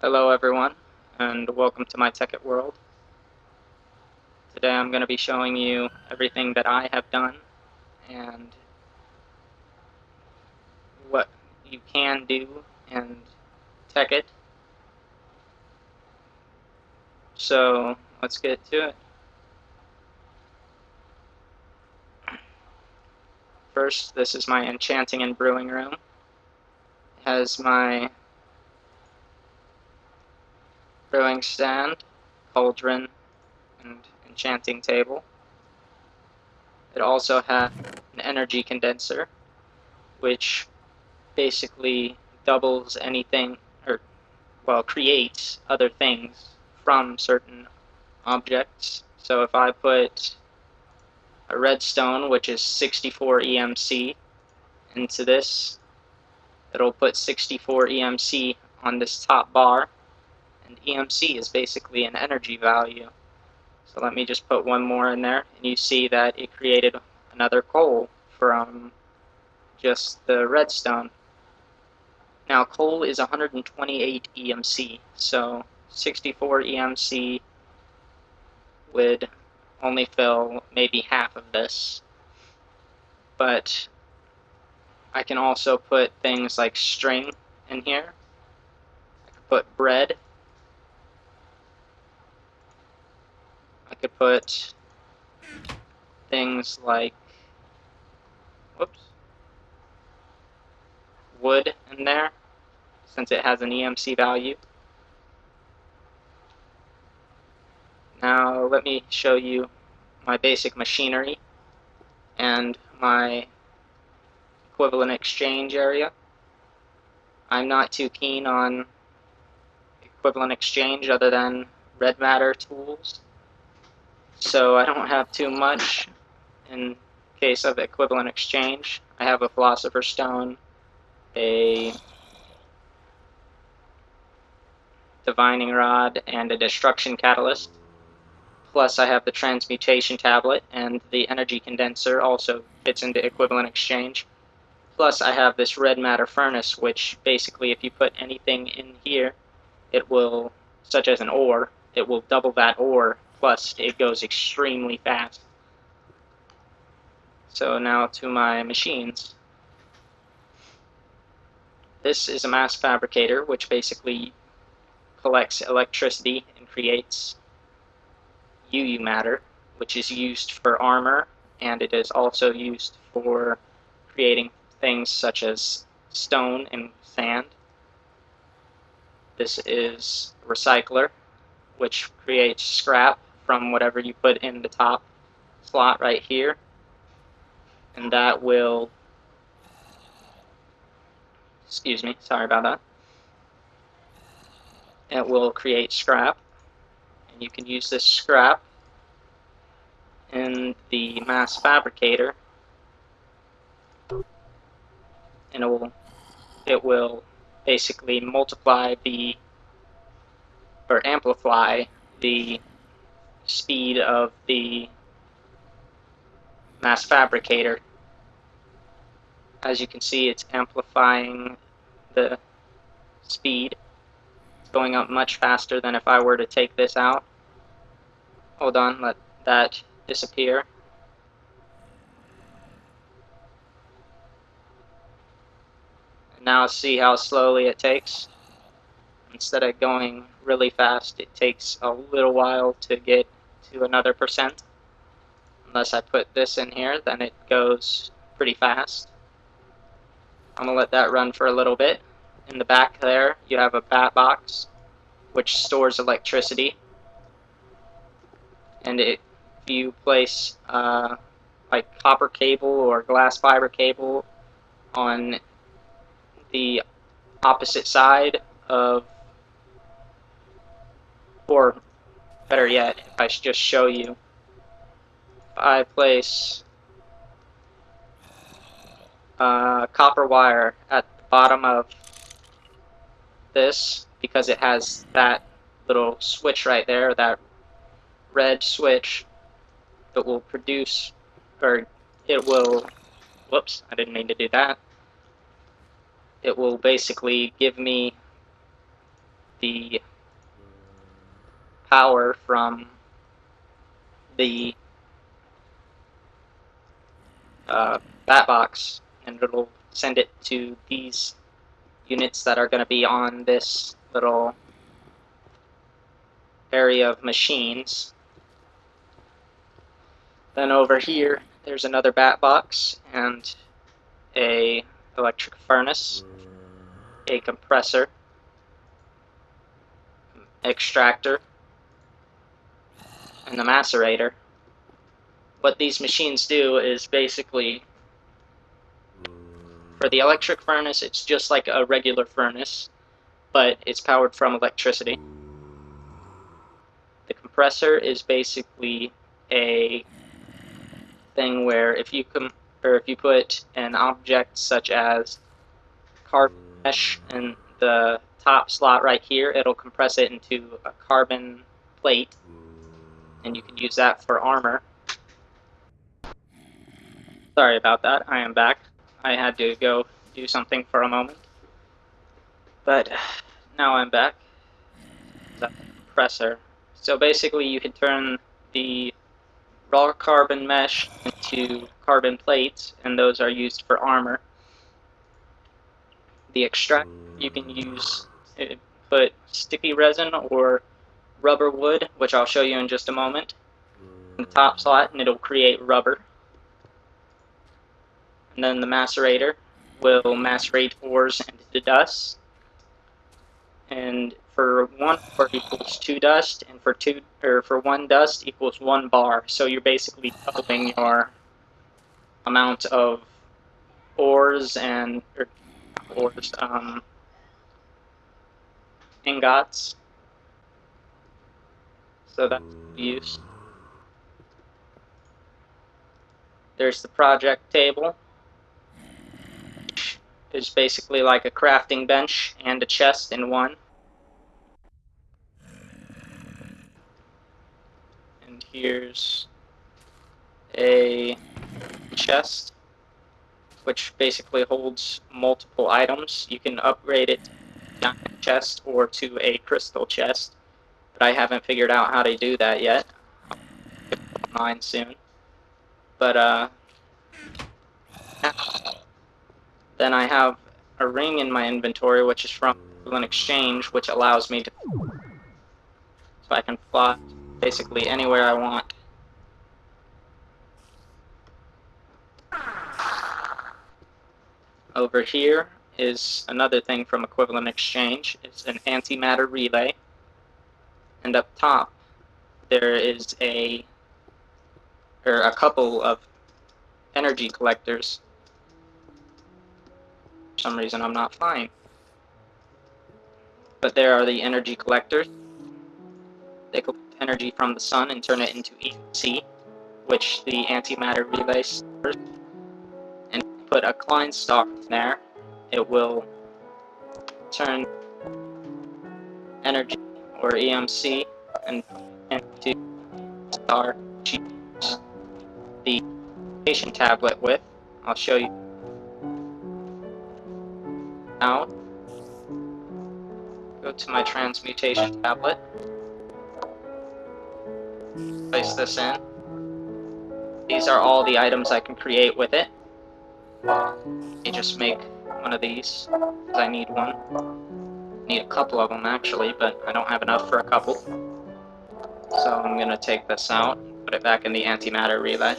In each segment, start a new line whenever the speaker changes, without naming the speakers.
Hello everyone, and welcome to my Tekkit world. Today I'm going to be showing you everything that I have done and what you can do in Tekkit. So let's get to it. First, this is my enchanting and brewing room. It has my brewing stand, cauldron, and enchanting table. It also has an energy condenser, which basically doubles anything, or well, creates other things from certain objects. So if I put a redstone, which is 64 EMC, into this, it'll put 64 EMC on this top bar, and EMC is basically an energy value. So let me just put one more in there, and you see that it created another coal from just the redstone. Now coal is 128 EMC, so 64 EMC would only fill maybe half of this. But I can also put things like string in here. I could put bread. I could put things like, whoops, wood in there, since it has an EMC value. Now let me show you my basic machinery and my equivalent exchange area. I'm not too keen on equivalent exchange other than red matter tools, so I don't have too much in case of equivalent exchange. I have a philosopher's stone, a divining rod, and a destruction catalyst. Plus I have the transmutation tablet, and the energy condenser also fits into equivalent exchange. Plus I have this red matter furnace, which basically if you put anything in here, it will, such as an ore, it will double that ore, plus it goes extremely fast. So now to my machines. This is a mass fabricator, which basically collects electricity and creates UU matter, which is used for armor, and it is also used for creating things such as stone and sand. This is a recycler, which creates scrap from whatever you put in the top slot right here, and that will, excuse me, sorry about that, it will create scrap, and you can use this scrap in the mass fabricator, and it will basically multiply the, or amplify the speed of the mass fabricator. As you can see, it's amplifying the speed. It's going up much faster than if I were to take this out. Hold on, let that disappear. And now see how slowly it takes. Instead of going really fast, it takes a little while to get to another percent. Unless I put this in here, then it goes pretty fast. I'm going to let that run for a little bit. In the back there, you have a bat box, which stores electricity. And if you place like copper cable or glass fiber cable on the opposite side of, or better yet, if I just show you, if I place copper wire at the bottom of this, because it has that little switch right there, that red switch, it will produce, or it will, whoops, I didn't mean to do that. It will basically give me the power from the bat box, and it'll send it to these units that are going to be on this little area of machines. Then over here, there's another bat box and a electric furnace, a compressor, extractor, and the macerator. What these machines do is basically, for the electric furnace, it's just like a regular furnace, but it's powered from electricity. The compressor is basically a thing where if you put an object such as carbon mesh in the top slot right here, it'll compress it into a carbon plate, and you can use that for armor. Sorry about that, I am back. I had to go do something for a moment. But now I'm back. That's the compressor. So basically you can turn the raw carbon mesh into carbon plates, and those are used for armor. The extract you can use, put sticky resin or rubber wood, which I'll show you in just a moment, in the top slot, and it'll create rubber. And then the macerator will macerate ores into dust. And for 1 ore equals 2 dust, and for 1 dust equals 1 bar. So you're basically doubling your amount of ores and ingots. So that's use. There's the project table, which is basically like a crafting bench and a chest in one. And here's a chest, which basically holds multiple items. You can upgrade it to a diamond chest or to a crystal chest, but I haven't figured out how to do that yet. I'll get mine soon. But then I have a ring in my inventory, which is from an exchange, which allows me to, so I can fly basically anywhere I want. Over here is another thing from Equivalent Exchange. It's an antimatter relay. And up top, there is a couple of energy collectors. For some reason, I'm not flying. But there are the energy collectors. They collect energy from the sun and turn it into EMC, which the antimatter relay stores. And put a Klein star in there, it will turn energy or EMC and into star to use the transmutation tablet with. I'll show you now. Go to my transmutation tablet. Place this in. These are all the items I can create with it. Let me just make one of these, because I need one. I need a couple of them actually, but I don't have enough for a couple. So I'm going to take this out, put it back in the antimatter relay.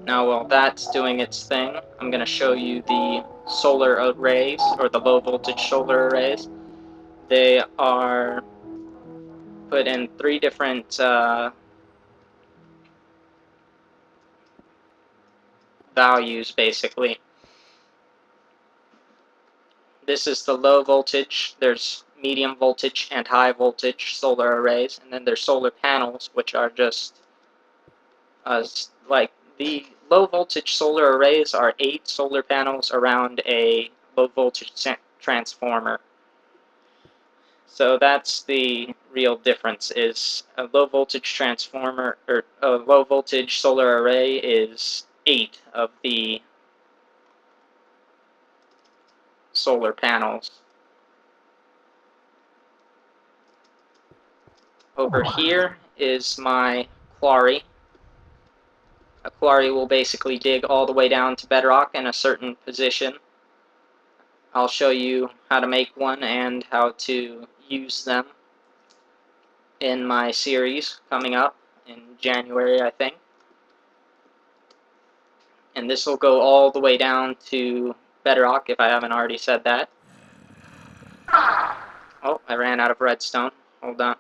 Now while that's doing its thing, I'm going to show you the solar arrays, or the low voltage solar arrays. They are put in 3 different values basically. This is the low voltage, there's medium voltage and high voltage solar arrays, and then there's solar panels, which are just like the low voltage solar arrays are 8 solar panels around a low voltage transformer. So that's the real difference, is a low voltage transformer, or a low voltage solar array is 8 of the solar panels. Over here is my quarry. A quarry will basically dig all the way down to bedrock in a certain position. I'll show you how to make one and how to use them in my series coming up in January, I think. And this will go all the way down to bedrock, if I haven't already said that. Oh, I ran out of redstone. Hold on.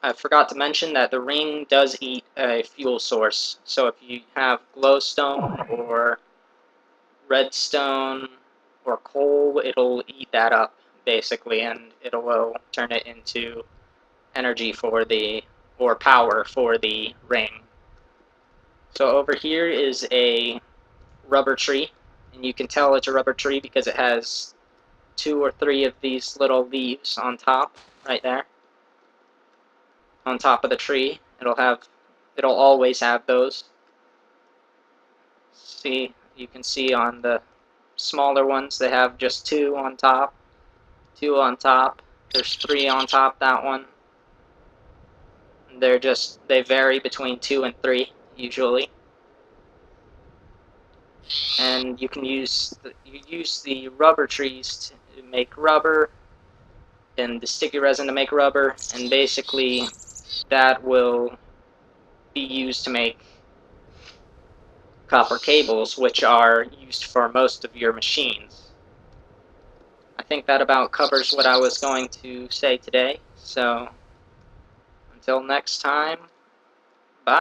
I forgot to mention that the ring does eat a fuel source. So if you have glowstone or redstone or coal, it'll eat that up, basically, and it will turn it into energy for the, or power for the ring. So over here is a rubber tree, and you can tell it's a rubber tree because it has 2 or 3 of these little leaves on top, right there. On top of the tree, it'll always have those. See, you can see on the smaller ones, they have just 2 on top, 2 on top. There's 3 on top, that one. They vary between 2 and 3, usually. And you can use the rubber trees to make rubber, and the sticky resin to make rubber, and basically that will be used to make copper cables, which are used for most of your machines. I think that about covers what I was going to say today, so until next time,